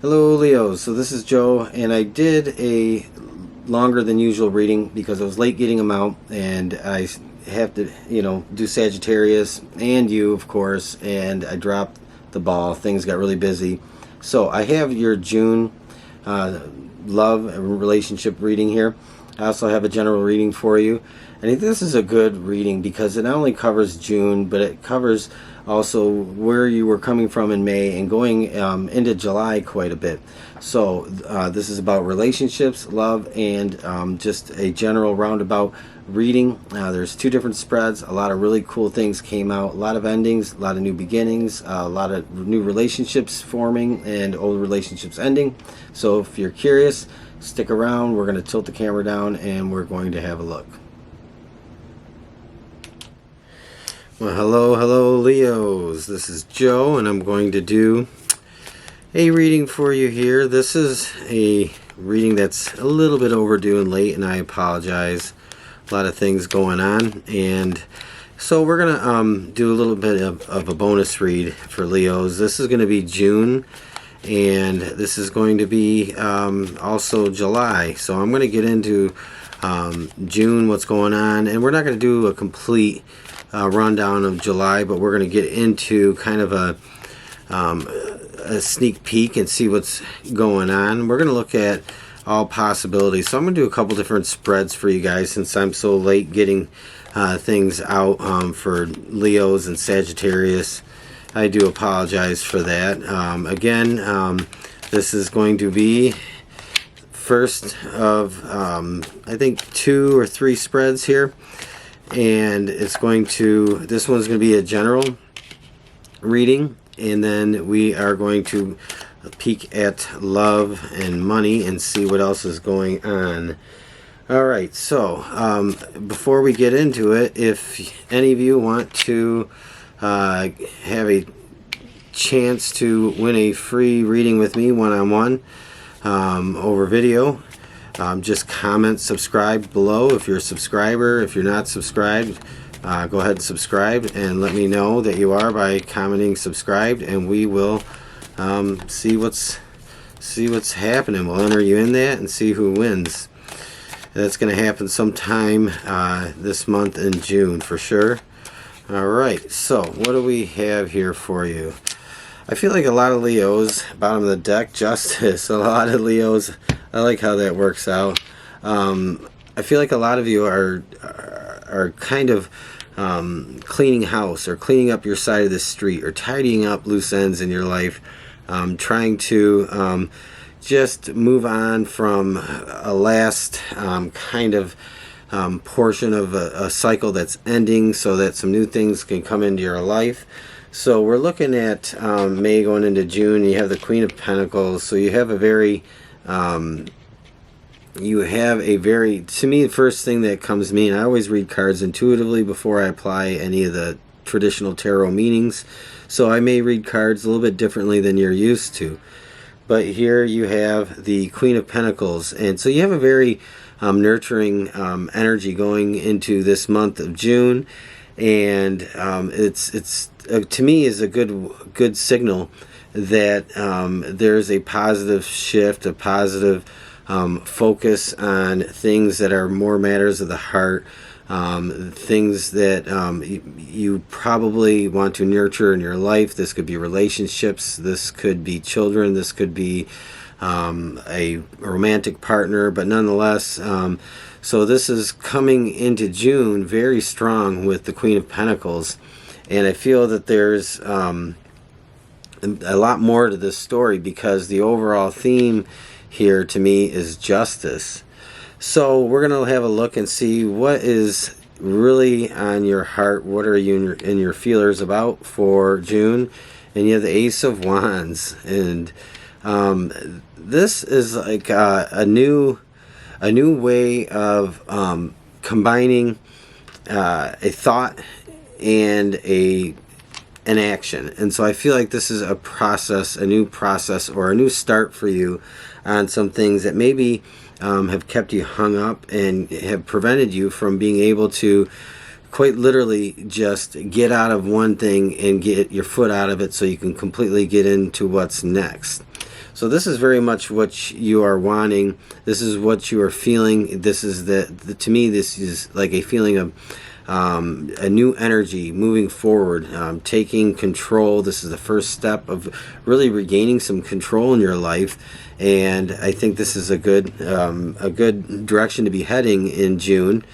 Hello Leo, so this is Joe, and I did a longer than usual reading because I was late getting them out, and I have to, do Sagittarius and you, of course, and I dropped the ball. Things got really busy. So I have your June love and relationship reading here. I also have a general reading for you. I think this is a good reading because it not only covers June, but it covers also where you were coming from in May and going into July quite a bit. So this is about relationships, love, and just a general roundabout reading. There's two different spreads. A lot of really cool things came out. A lot of endings, a lot of new beginnings, a lot of new relationships forming and old relationships ending. So if you're curious, stick around. We're going to tilt the camera down and we're going to have a look. Well, hello Leos. This is Joe, and I'm going to do a reading for you here. This is a reading that's a little bit overdue and late, and I apologize. A lot of things going on, and so we're gonna do a little bit of a bonus read for Leos. This is going to be June, and this is going to be also July. So I'm going to get into June, what's going on, and we're not going to do a complete rundown of July, but we're going to get into kind of a sneak peek and see what's going on. We're going to look at all possibilities. So I'm going to do a couple different spreads for you guys since I'm so late getting things out for Leos and Sagittarius. I do apologize for that. Again, this is going to be first of I think 2 or 3 spreads here, and it's going to, this one's going to be a general reading, and then we are going to peek at love and money and see what else is going on. Alright, so before we get into it, if any of you want to have a chance to win a free reading with me one-on-one over video, just comment, subscribe below if you're a subscriber. If you're not subscribed, go ahead and subscribe and let me know that you are by commenting subscribed, and we will see what's happening. We'll enter you in that and see who wins. That's going to happen sometime this month in June for sure. Alright, so what do we have here for you? I feel like a lot of Leos, bottom of the deck, Justice, a lot of Leos. I like how that works out. I feel like a lot of you are kind of cleaning house or cleaning up your side of the street or tidying up loose ends in your life, trying to just move on from a last kind of portion of a cycle that's ending so that some new things can come into your life. So we're looking at May going into June. You have the Queen of Pentacles, so you have a very to me, the first thing that comes to me, and I always read cards intuitively before I apply any of the traditional tarot meanings, so I may read cards a little bit differently than you're used to. But here you have the Queen of Pentacles, and so you have a very nurturing energy going into this month of June, and it's to me is a good signal that there's a positive shift, a positive focus on things that are more matters of the heart, things that you probably want to nurture in your life. This could be relationships, this could be children, this could be a romantic partner, but nonetheless, so this is coming into June very strong with the Queen of Pentacles, and I feel that there's a lot more to this story because the overall theme here to me is justice. So we're going to have a look and see what is really on your heart. What are you in your feelers about for June? And you have the Ace of Wands, and this is like a new way of combining a thought and an action. And so I feel like this is a process, a new process, or a new start for you on some things that maybe have kept you hung up and have prevented you from being able to quite literally just get out of one thing and get your foot out of it so you can completely get into what's next. So this is very much what you are wanting. This is what you are feeling. This is to me, this is like a feeling of a new energy moving forward, taking control. This is the first step of really regaining some control in your life, and I think this is a good direction to be heading in June.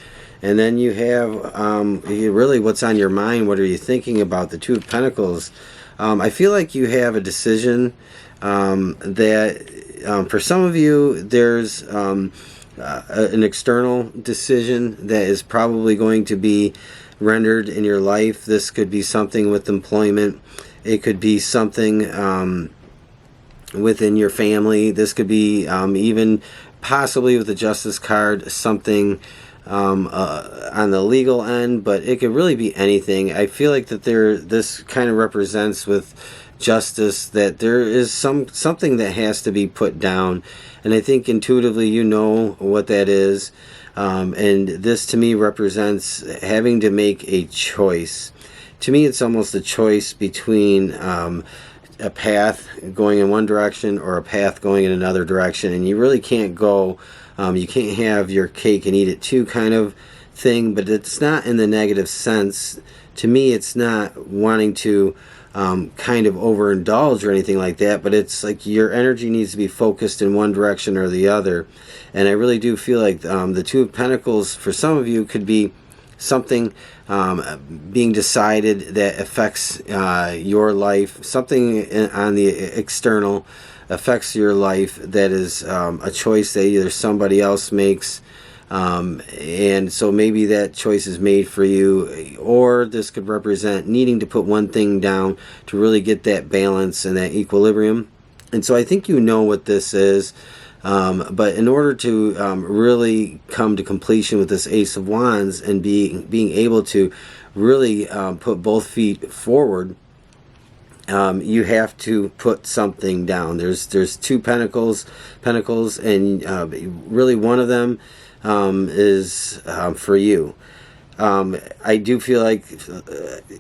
And then you have really what's on your mind. What are you thinking about? The Two of Pentacles. I feel like you have a decision that for some of you there's an external decision that is probably going to be rendered in your life. This could be something with employment. It could be something within your family. This could be even possibly with the Justice card, something on the legal end, but it could really be anything. I feel like that this kind of represents with justice that there is something that has to be put down, and I think intuitively you know what that is, and this to me represents having to make a choice. To me, it's almost a choice between a path going in one direction or a path going in another direction, and you really can't go you can't have your cake and eat it too kind of thing, but it's not in the negative sense. To me, it's not wanting to kind of overindulge or anything like that, but it's like your energy needs to be focused in one direction or the other. And I really do feel like the Two of Pentacles for some of you could be something being decided that affects your life, something on the external affects your life that is a choice that either somebody else makes, and so maybe that choice is made for you, or this could represent needing to put one thing down to really get that balance and that equilibrium. And so I think you know what this is, but in order to really come to completion with this Ace of Wands and being able to really put both feet forward, you have to put something down. There's two pentacles, and really one of them is for you. I do feel like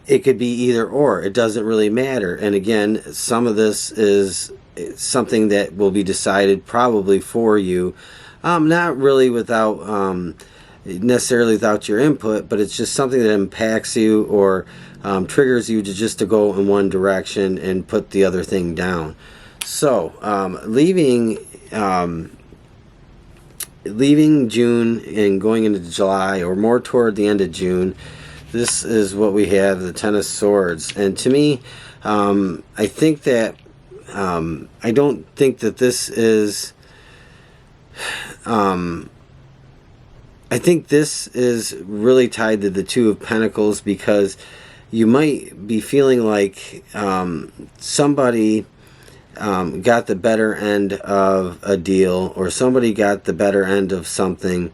it could be either or. It doesn't really matter. And again, some of this is something that will be decided probably for you, not really without necessarily without your input, but it's just something that impacts you or triggers you to go in one direction and put the other thing down. So leaving June and going into July, or more toward the end of June, this is what we have, the Ten of Swords. And to me, I think that I don't think that this is I think this is really tied to the Two of Pentacles, because you might be feeling like somebody got the better end of a deal, or somebody got the better end of something.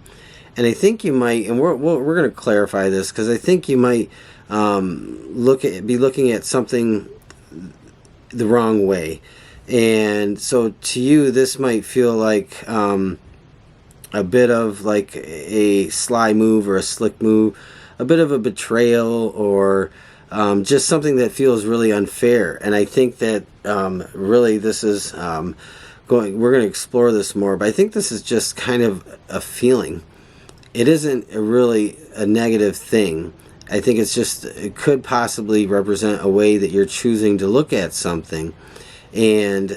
And I think you might, and we're going to clarify this, because I think you might be looking at something the wrong way. And so to you, this might feel like a bit of like a sly move or a slick move, a bit of a betrayal, or just something that feels really unfair. And I think that really this is we're going to explore this more, but I think this is just kind of a feeling. It isn't really a negative thing. I think it could possibly represent a way that you're choosing to look at something. And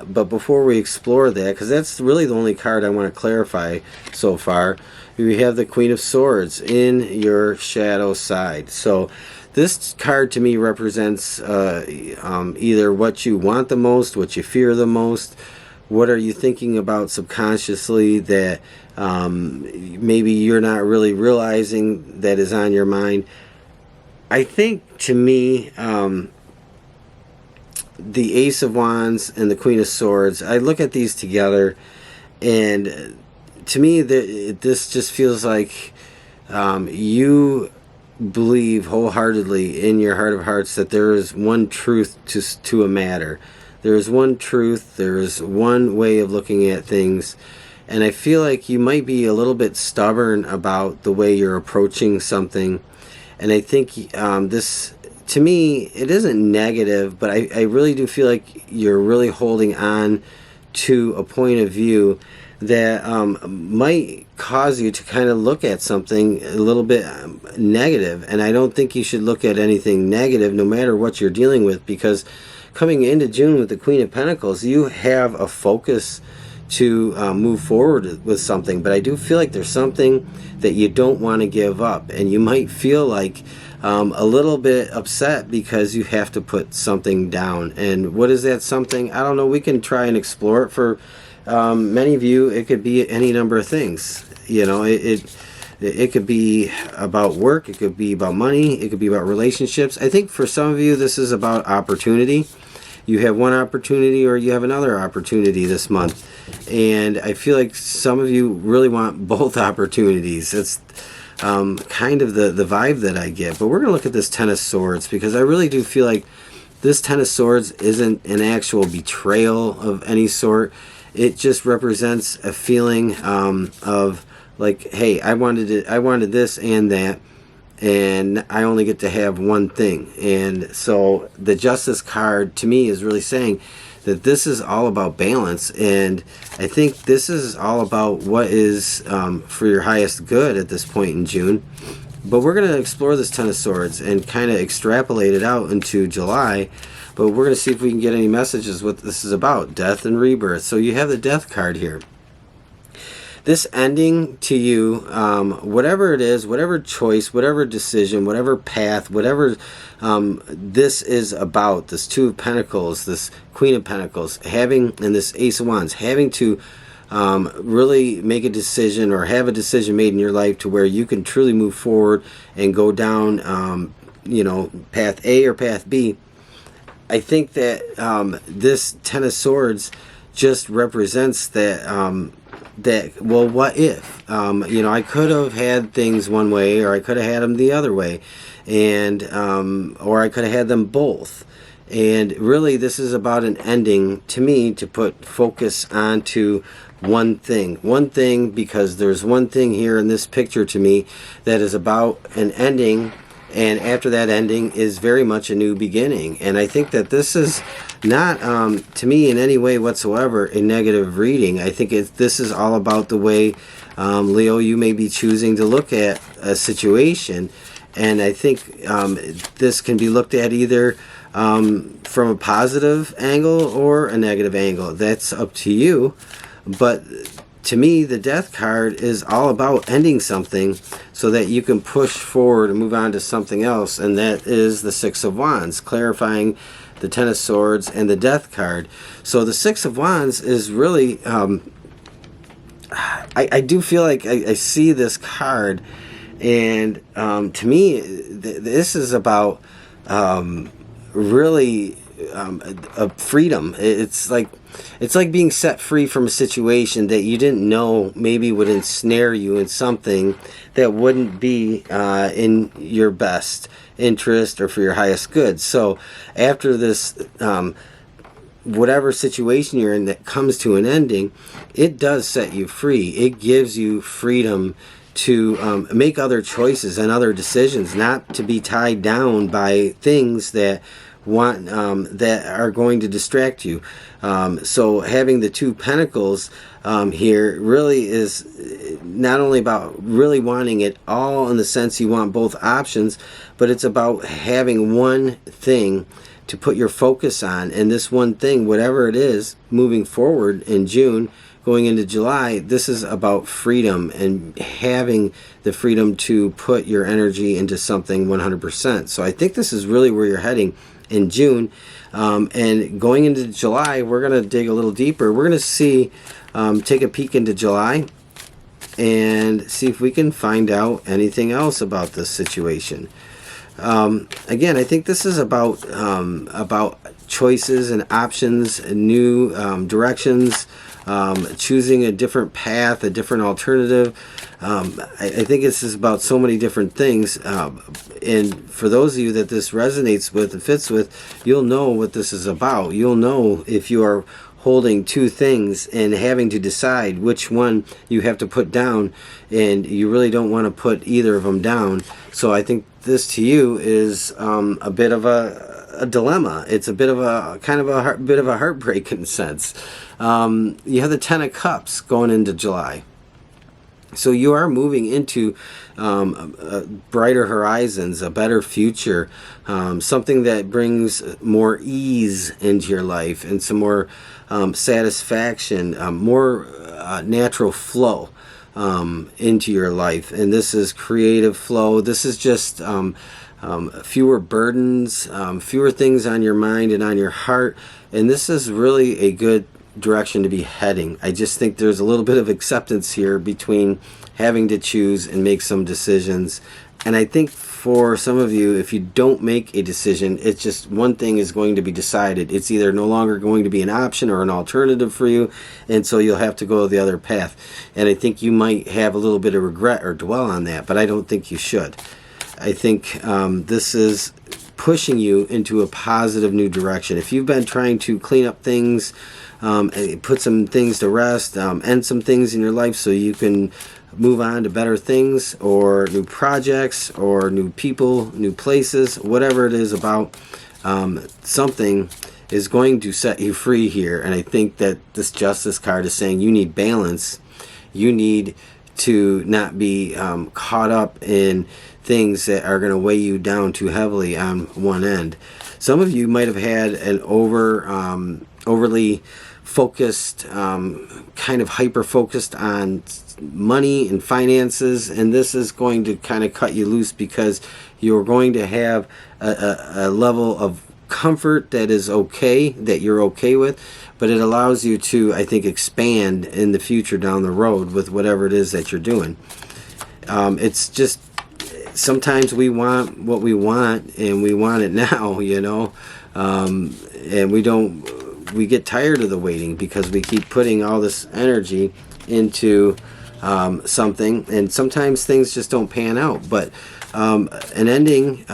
but before we explore that, because that's really the only card I want to clarify so far, we have the Queen of Swords in your shadow side. So this card to me represents either what you want the most, what you fear the most, what are you thinking about subconsciously that maybe you're not really realizing that is on your mind. I think to me, the Ace of Wands and the Queen of Swords, I look at these together, and to me this just feels like you believe wholeheartedly in your heart of hearts that there is one truth to a matter. There is one truth, there is one way of looking at things, and I feel like you might be a little bit stubborn about the way you're approaching something. And I think this to me, it isn't negative, but I really do feel like you're really holding on to a point of view that might cause you to kind of look at something a little bit negative. And I don't think you should look at anything negative no matter what you're dealing with, because coming into June with the Queen of Pentacles, you have a focus to move forward with something. But I do feel like there's something that you don't want to give up, and you might feel like a little bit upset because you have to put something down. And what is that something? I don't know. We can try and explore it. For many of you, it could be any number of things. You know, it could be about work, it could be about money, it could be about relationships. I think for some of you, this is about opportunity. You have one opportunity or you have another opportunity this month. And I feel like some of you really want both opportunities. It's kind of the vibe that I get. But we're going to look at this Ten of Swords, because I really do feel like this Ten of Swords isn't an actual betrayal of any sort. It just represents a feeling of like, hey, I wanted this and that, and I only get to have one thing. And so the Justice card to me is really saying that this is all about balance, and I think this is all about what is for your highest good at this point in June. But we're going to explore this Ten of Swords and kind of extrapolate it out into July. But we're going to see if we can get any messages what this is about, death and rebirth. So you have the Death card here. This ending to you, whatever it is, whatever choice, whatever decision, whatever path, whatever this is about, this Two of Pentacles, this Queen of Pentacles, and this Ace of Wands, having to really make a decision or have a decision made in your life to where you can truly move forward and go down, path A or path B. I think that this Ten of Swords just represents that, well, what if? I could have had things one way, or I could have had them the other way, and or I could have had them both. And really, this is about an ending to me, to put focus onto one thing, because there's one thing here in this picture to me that is about an ending, and after that ending is very much a new beginning. And I think that this is not, to me, in any way whatsoever a negative reading. I think this is all about the way, Leo, you may be choosing to look at a situation. And I think this can be looked at either from a positive angle or a negative angle. That's up to you. But to me, the Death card is all about ending something so that you can push forward and move on to something else. And that is the Six of Wands, clarifying the Ten of Swords and the Death card. So the Six of Wands is really, I do feel like I see this card, and to me, this is about really a freedom. It's like being set free from a situation that you didn't know maybe would ensnare you in something that wouldn't be in your best interest or for your highest good. So after this, whatever situation you're in that comes to an ending, it does set you free. It gives you freedom to make other choices and other decisions, not to be tied down by things that that are going to distract you. So having the Two Pentacles here really is not only about really wanting it all in the sense you want both options, but it's about having one thing to put your focus on. And this one thing, whatever it is, moving forward in June, going into July, this is about freedom and having the freedom to put your energy into something 100%. So I think this is really where you're heading in June. And going into July, we're going to dig a little deeper. We're going to see, take a peek into July and see if we can find out anything else about this situation. Again, I think this is about choices and options and new directions, choosing a different path, a different alternative. I think this is about so many different things. And for those of you that this resonates with and fits with, you'll know what this is about. You'll know if you are holding two things and having to decide which one you have to put down, and you really don't want to put either of them down. So I think this to you is a bit of a dilemma. It's a bit of a kind of a bit of a heartbreak in a sense. You have the Ten of Cups going into July. So you are moving into brighter horizons, a better future, something that brings more ease into your life and some more satisfaction, more natural flow into your life. And this is creative flow. This is just fewer burdens, fewer things on your mind and on your heart. And this is really a good direction to be heading. I just think there's a little bit of acceptance here between having to choose and make some decisions. And I think for some of you, if you don't make a decision, it's just one thing is going to be decided. It's either no longer going to be an option or an alternative for you, and so you'll have to go the other path. And I think you might have a little bit of regret or dwell on that, but I don't think you should. I think this is pushing you into a positive new direction. If you've been trying to clean up things, put some things to rest, end some things in your life so you can move on to better things or new projects or new people, new places, whatever it is about, something is going to set you free here. And I think that this Justice card is saying you need balance. You need to not be caught up in things that are going to weigh you down too heavily on one end. Some of you might have had an overly focused, kind of hyper-focused on money and finances, and this is going to kind of cut you loose because you're going to have a level of comfort that is okay, that you're okay with, but it allows you to, I think, expand in the future down the road with whatever it is that you're doing. It's just sometimes we want what we want and we want it now, you know, and we get tired of the waiting because we keep putting all this energy into something, and sometimes things just don't pan out. But an ending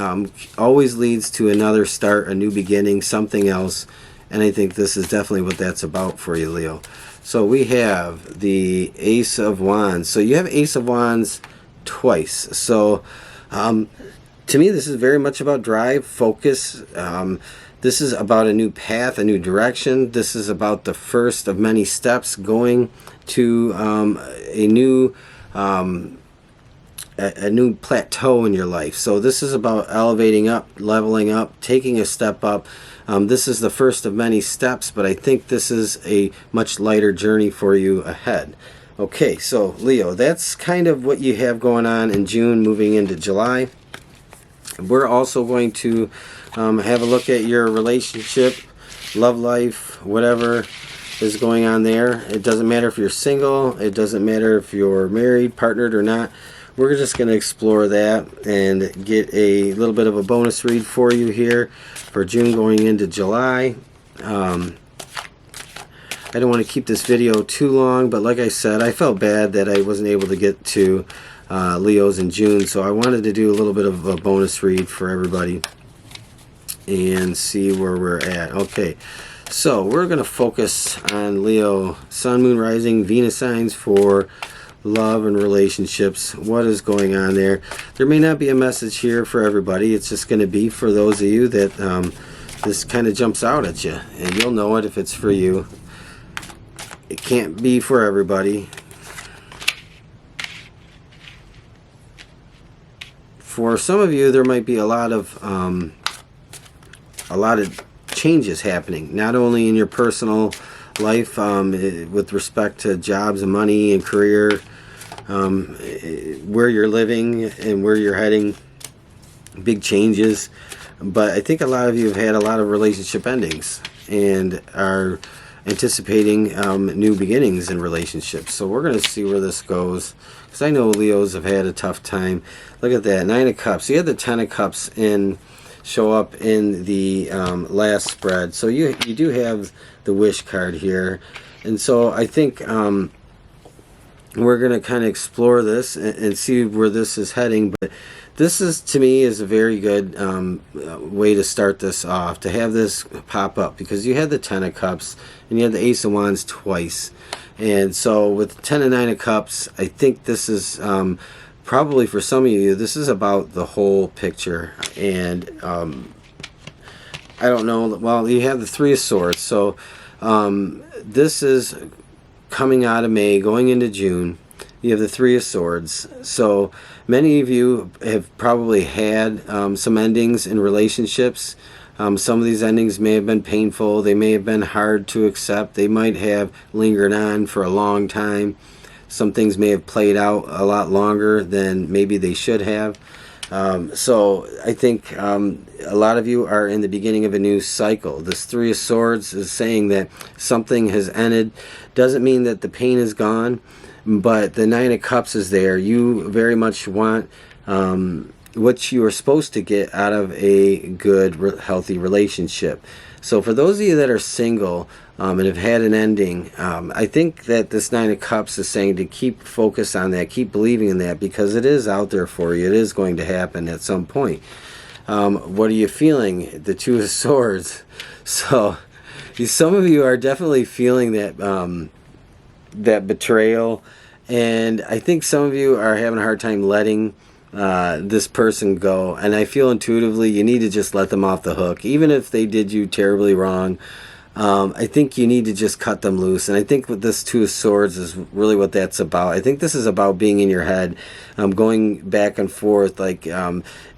always leads to another start, a new beginning, something else, and I think this is definitely what that's about for you, Leo. So we have the Ace of Wands. So you have Ace of Wands twice. So to me, this is very much about drive, focus. This is about a new path, a new direction. This is about the first of many steps going to a new plateau in your life. So this is about elevating up, leveling up, taking a step up. This is the first of many steps, but I think this is a much lighter journey for you ahead. Okay, so Leo, that's kind of what you have going on in June, moving into July. We're also going to have a look at your relationship, love life, whatever is going on there. It doesn't matter if you're single. It doesn't matter if you're married, partnered, or not. We're just going to explore that and get a little bit of a bonus read for you here for June going into July. I don't want to keep this video too long, but like I said, I felt bad that I wasn't able to get to Leo's in June, so I wanted to do a little bit of a bonus read for everybody and see where we're at. Okay, so we're going to focus on Leo, Sun, Moon, Rising, Venus signs for love and relationships. What is going on there? There may not be a message here for everybody. It's just going to be for those of you that this kind of jumps out at you, and you'll know it if it's for you. It can't be for everybody. For some of you, there might be a lot of changes happening, not only in your personal life with respect to jobs and money and career, where you're living and where you're heading, big changes. But I think a lot of you have had a lot of relationship endings and are anticipating new beginnings in relationships. So we're going to see where this goes, because I know Leos have had a tough time. Look at that, 9 of Cups. You had the 10 of Cups show up in the last spread. So you do have the Wish card here. And so I think we're going to kind of explore this and see where this is heading. But this is, to me, is a very good way to start this off, to have this pop up, because you had the Ten of Cups and you had the Ace of Wands twice. And so with the 10 and 9 of Cups, I think this is probably, for some of you, this is about the whole picture. And I don't know, well, you have the Three of Swords. So this is coming out of May, going into June. You have the Three of Swords. So many of you have probably had some endings in relationships. Some of these endings may have been painful. They may have been hard to accept. They might have lingered on for a long time. Some things may have played out a lot longer than maybe they should have. So I think a lot of you are in the beginning of a new cycle. This Three of Swords is saying that something has ended. Doesn't mean that the pain is gone, but the Nine of Cups is there. You very much want what you are supposed to get out of a good, healthy relationship. So for those of you that are single and have had an ending, I think that this Nine of Cups is saying to keep focus on that, keep believing in that, because it is out there for you. It is going to happen at some point. What are you feeling? The Two of Swords. So some of you are definitely feeling that that betrayal, and I think some of you are having a hard time letting this person go. And I feel intuitively you need to just let them off the hook, even if they did you terribly wrong. I think you need to just cut them loose. And I think with this Two of Swords is really what that's about. I think this is about being in your head, going back and forth, like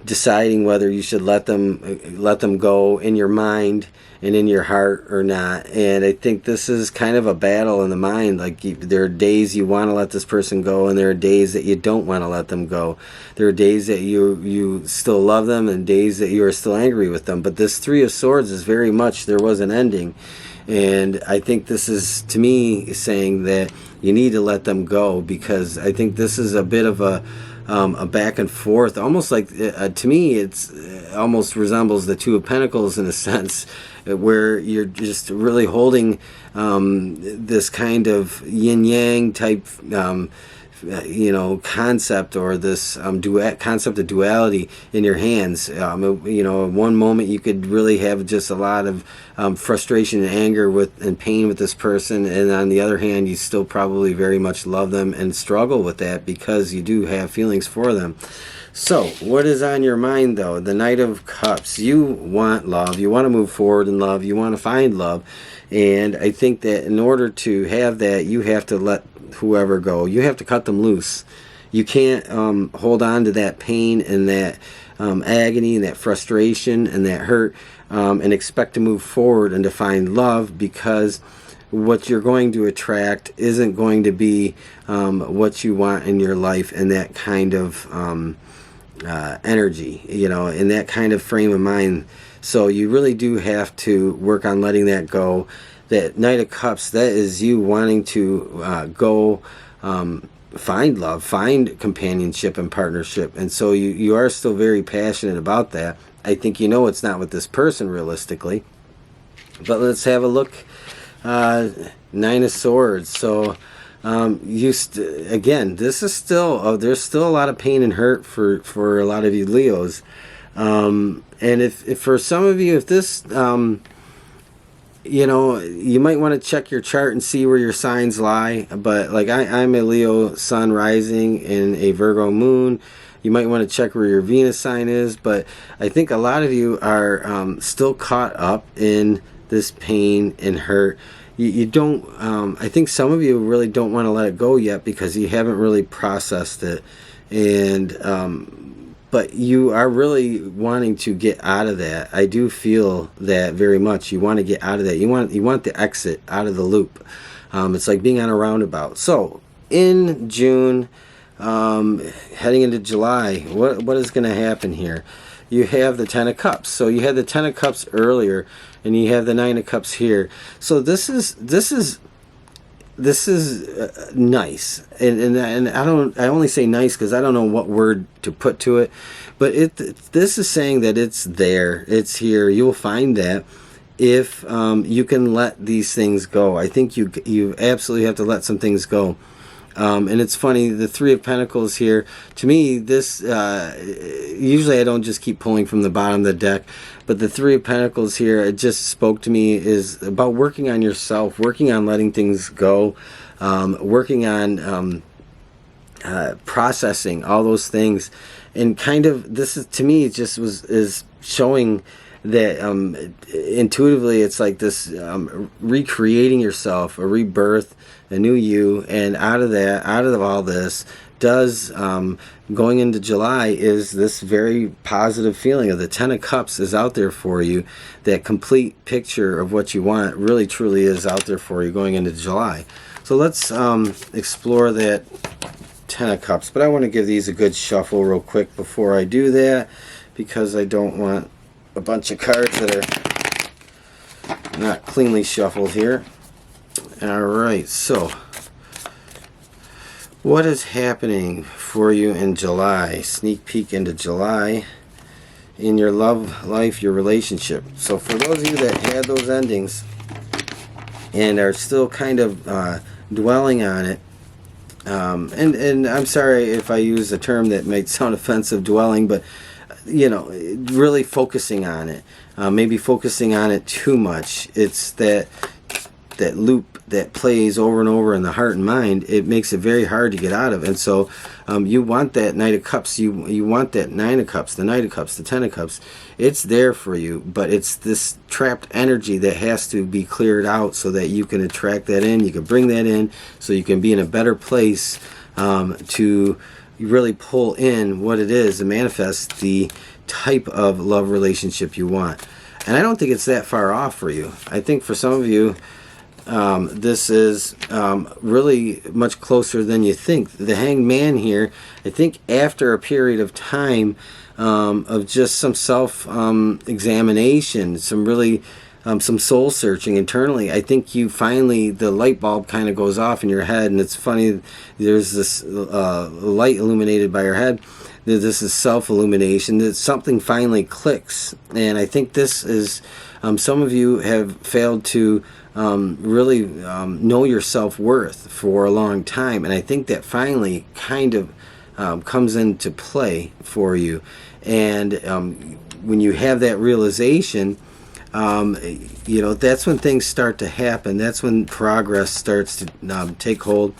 deciding whether you should let them go in your mind and in your heart or not. And I think this is kind of a battle in the mind. Like there are days you want to let this person go, and there are days that you don't want to let them go. There are days that you still love them, and days that you are still angry with them. But this Three of Swords is very much, there was an ending. And I think this is, to me, saying that you need to let them go, because I think this is a bit of a back and forth, almost like, to me, it's almost resembles the Two of Pentacles in a sense, where you're just really holding this kind of yin-yang type concept, or this concept of duality in your hands. One moment you could really have just a lot of frustration and anger and pain with this person, and on the other hand you still probably very much love them and struggle with that because you do have feelings for them. So what is on your mind, though? The Knight of Cups. You want love. You want to move forward in love. You want to find love. And I think that in order to have that, you have to let whoever go. You have to cut them loose. You can't hold on to that pain and that agony and that frustration and that hurt and expect to move forward and to find love, because what you're going to attract isn't going to be what you want in your life, and that kind of energy, in that kind of frame of mind. So you really do have to work on letting that go. That Knight of Cups, that is you wanting to go find love, find companionship and partnership. And so you are still very passionate about that. I think it's not with this person realistically. But let's have a look. Nine of Swords. So again, this is still, there's still a lot of pain and hurt for a lot of you Leos. And if for some of you, if this, you might want to check your chart and see where your signs lie. But like I'm a Leo sun rising and a Virgo moon. You might want to check where your Venus sign is. But I think a lot of you are still caught up in this pain and hurt. You don't, I think some of you really don't want to let it go yet because you haven't really processed it. And, but you are really wanting to get out of that. I do feel that very much. You want to get out of that. You want the exit out of the loop. It's like being on a roundabout. So in June, heading into July, what is going to happen here? You have the Ten of Cups. So you had the Ten of Cups earlier, and you have the Nine of Cups here. So this is nice, and I only say nice because I don't know what word to put to it, but this is saying that it's there, it's here. You'll find that if you can let these things go. I think you absolutely have to let some things go. And it's funny, the Three of Pentacles here, to me, this, usually I don't just keep pulling from the bottom of the deck, but the Three of Pentacles here, it just spoke to me, is about working on yourself, working on letting things go, working on processing all those things. And kind of, this is, to me, it just is showing that intuitively it's like this recreating yourself, a rebirth, a new you. And out of all this does going into July is this very positive feeling of the Ten of Cups is out there for you. That complete picture of what you want really truly is out there for you going into July. So let's explore that Ten of Cups, but I want to give these a good shuffle real quick before I do that, because I don't want a bunch of cards that are not cleanly shuffled here. Alright, so what is happening for you in July? Sneak peek into July in your love life, your relationship. So for those of you that had those endings and are still kind of dwelling on it, and I'm sorry if I use a term that might sound offensive, dwelling, but you know, really focusing on it, maybe focusing on it too much. It's that loop that plays over and over in the heart and mind. It makes it very hard to get out of. And so you want that Knight of Cups, you want that Nine of Cups, the Knight of Cups, the Ten of Cups. It's there for you, but it's this trapped energy that has to be cleared out so that you can attract that in, you can bring that in, so you can be in a better place to really pull in what it is and manifest the type of love relationship you want. And I don't think it's that far off for you. I think for some of you, this is really much closer than you think. The Hanged Man here, I think after a period of time of just some self-examination, some really some soul searching internally, I think you finally, the light bulb kind of goes off in your head. And it's funny, there's this light illuminated by your head. This is self-illumination, that something finally clicks. And I think this is, some of you have failed to really know your self-worth for a long time. And I think that finally kind of comes into play for you. And when you have that realization, you know, that's when things start to happen. That's when progress starts to take hold.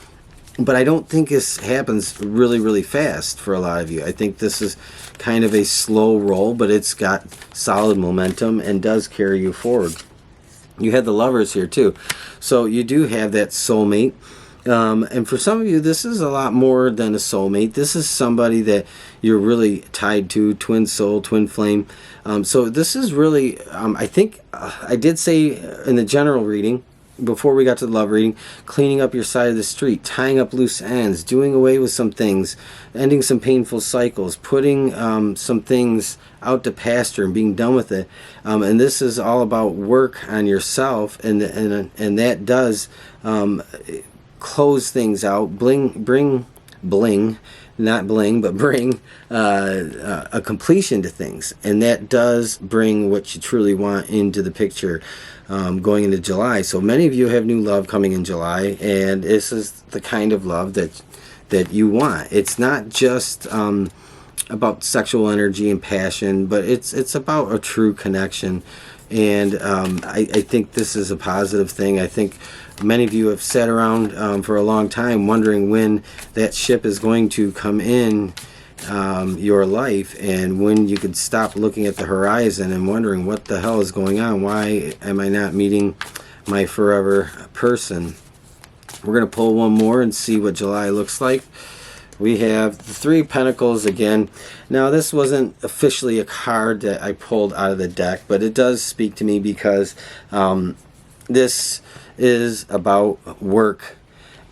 But I don't think this happens really, really fast for a lot of you. I think this is kind of a slow roll, but it's got solid momentum and does carry you forward. You had the Lovers here too. So you do have that soulmate. And for some of you, this is a lot more than a soulmate. This is somebody that you're really tied to, twin soul, twin flame. So this is really, I think, I did say in the general reading, before we got to the love reading, cleaning up your side of the street, tying up loose ends, doing away with some things, ending some painful cycles, putting some things out to pasture and being done with it. And this is all about work on yourself, and that does close things out, bring a completion to things, and that does bring what you truly want into the picture going into July. So many of you have new love coming in July, and this is the kind of love that you want. It's not just about sexual energy and passion, but it's about a true connection. And I think this is a positive thing. I think many of you have sat around for a long time wondering when that ship is going to come in your life, and when you could stop looking at the horizon and wondering what the hell is going on. Why am I not meeting my forever person? We're going to pull one more and see what July looks like. We have the Three of Pentacles again. Now, this wasn't officially a card that I pulled out of the deck, but it does speak to me because this is about work.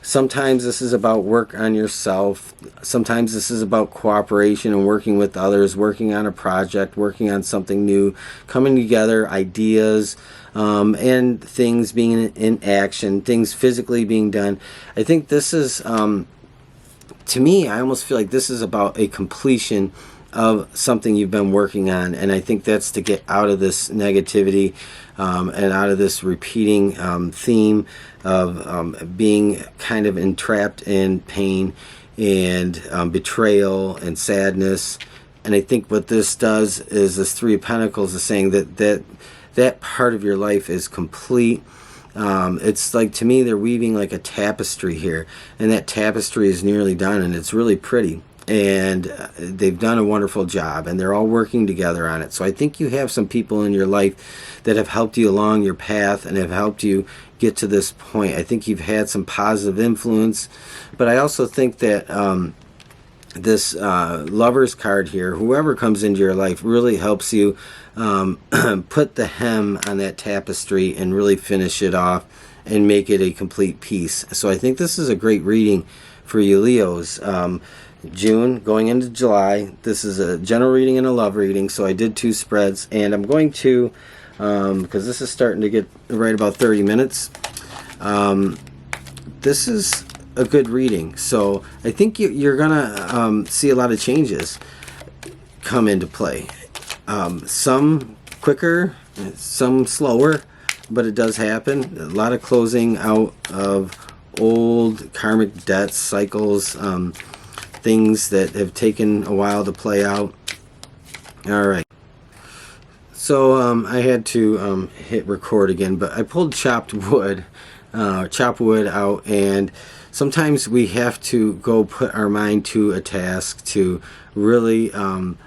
Sometimes this is about work on yourself. Sometimes this is about cooperation and working with others, working on a project, working on something new, coming together, ideas, and things being in action, things physically being done. I think this is... to me, I almost feel like this is about a completion of something you've been working on, and I think that's to get out of this negativity and out of this repeating theme of being kind of entrapped in pain and betrayal and sadness. And I think what this does is this Three of Pentacles is saying that part of your life is complete. It's like, to me, they're weaving like a tapestry here, and that tapestry is nearly done, and it's really pretty, and they've done a wonderful job, and they're all working together on it. So I think you have some people in your life that have helped you along your path and have helped you get to this point. I think you've had some positive influence, but I also think that this Lover's card here, whoever comes into your life, really helps you put the hem on that tapestry and really finish it off and make it a complete piece. So I think this is a great reading for you Leos. June going into July. This is a general reading and a love reading, so I did 2 spreads, and I'm going to, because this is starting to get right about 30 minutes, this is a good reading. So I think you're gonna see a lot of changes come into play. Some quicker, some slower, but it does happen. A lot of closing out of old karmic debts, cycles, things that have taken a while to play out. All right. So I had to hit record again, but I pulled chopped wood out, and sometimes we have to go put our mind to a task to really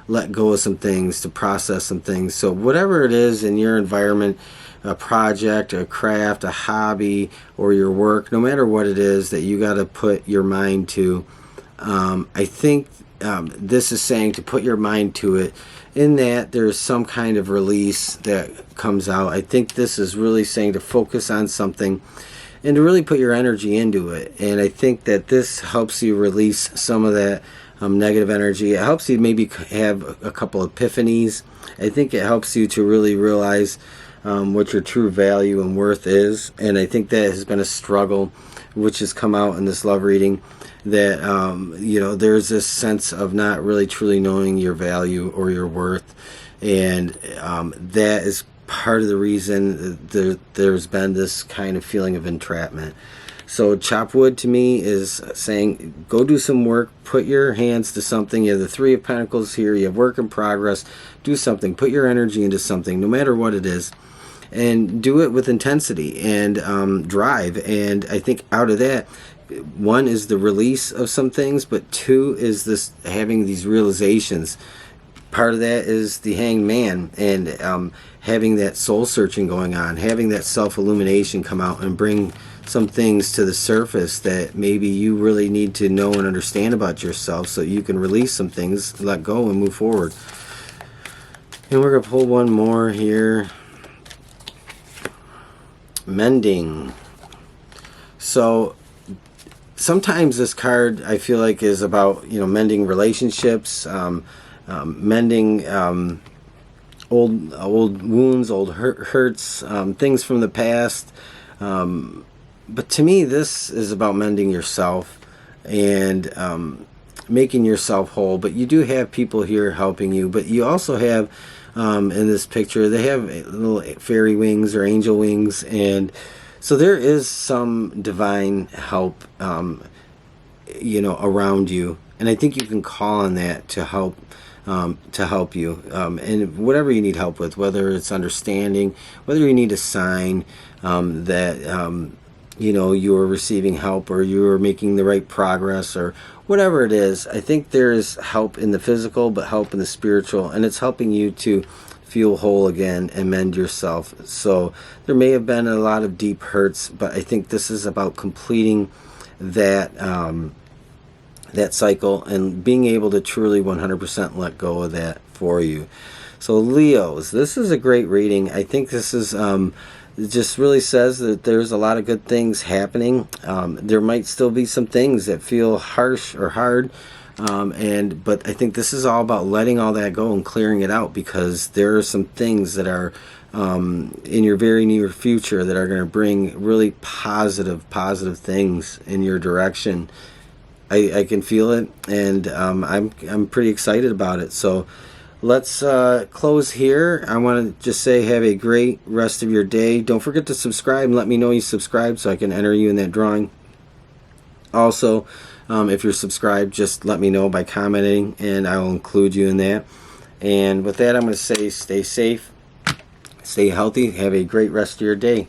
let go of some things, to process some things. So whatever it is in your environment, a project, a craft, a hobby, or your work, no matter what it is that you got to put your mind to, I think this is saying to put your mind to it, in that there's some kind of release that comes out. I think this is really saying to focus on something and to really put your energy into it. And I think that this helps you release some of that negative energy. It helps you maybe have a couple epiphanies. I think it helps you to really realize what your true value and worth is. And I think that has been a struggle, which has come out in this love reading, that there's this sense of not really truly knowing your value or your worth, and that is part of the reason there's been this kind of feeling of entrapment. So chop wood to me is saying go do some work, put your hands to something. You have the Three of Pentacles here, you have work in progress. Do something, put your energy into something, no matter what it is, and do it with intensity and drive. And I think out of that, 1 is the release of some things, but 2 is this having these realizations. Part of that is the Hanged Man, and having that soul searching going on, having that self-illumination come out and bring some things to the surface that maybe you really need to know and understand about yourself, so you can release some things, let go, and move forward. And we're going to pull one more here. Mending. So sometimes this card, I feel like, is about mending relationships, mending old wounds, old hurts, things from the past. But to me, this is about mending yourself and making yourself whole. But you do have people here helping you. But you also have, in this picture, they have little fairy wings or angel wings, and so there is some divine help, around you, and I think you can call on that to help you, and whatever you need help with, whether it's understanding, whether you need a sign that you are receiving help, or you are making the right progress, or whatever it is. I think there is help in the physical, but help in the spiritual, and it's helping you to feel whole again and mend yourself. So there may have been a lot of deep hurts, but I think this is about completing that that cycle and being able to truly 100% let go of that for you. So Leos, this is a great reading. I think this is it just really says that there's a lot of good things happening. There might still be some things that feel harsh or hard, but I think this is all about letting all that go and clearing it out, because there are some things that are in your very near future that are going to bring really positive things in your direction. I can feel it, and I'm pretty excited about it. So let's close here. I want to just say have a great rest of your day. Don't forget to subscribe and let me know you subscribed so I can enter you in that drawing. Also, if you're subscribed, just let me know by commenting and I will include you in that. And with that, I'm going to say stay safe, stay healthy, have a great rest of your day.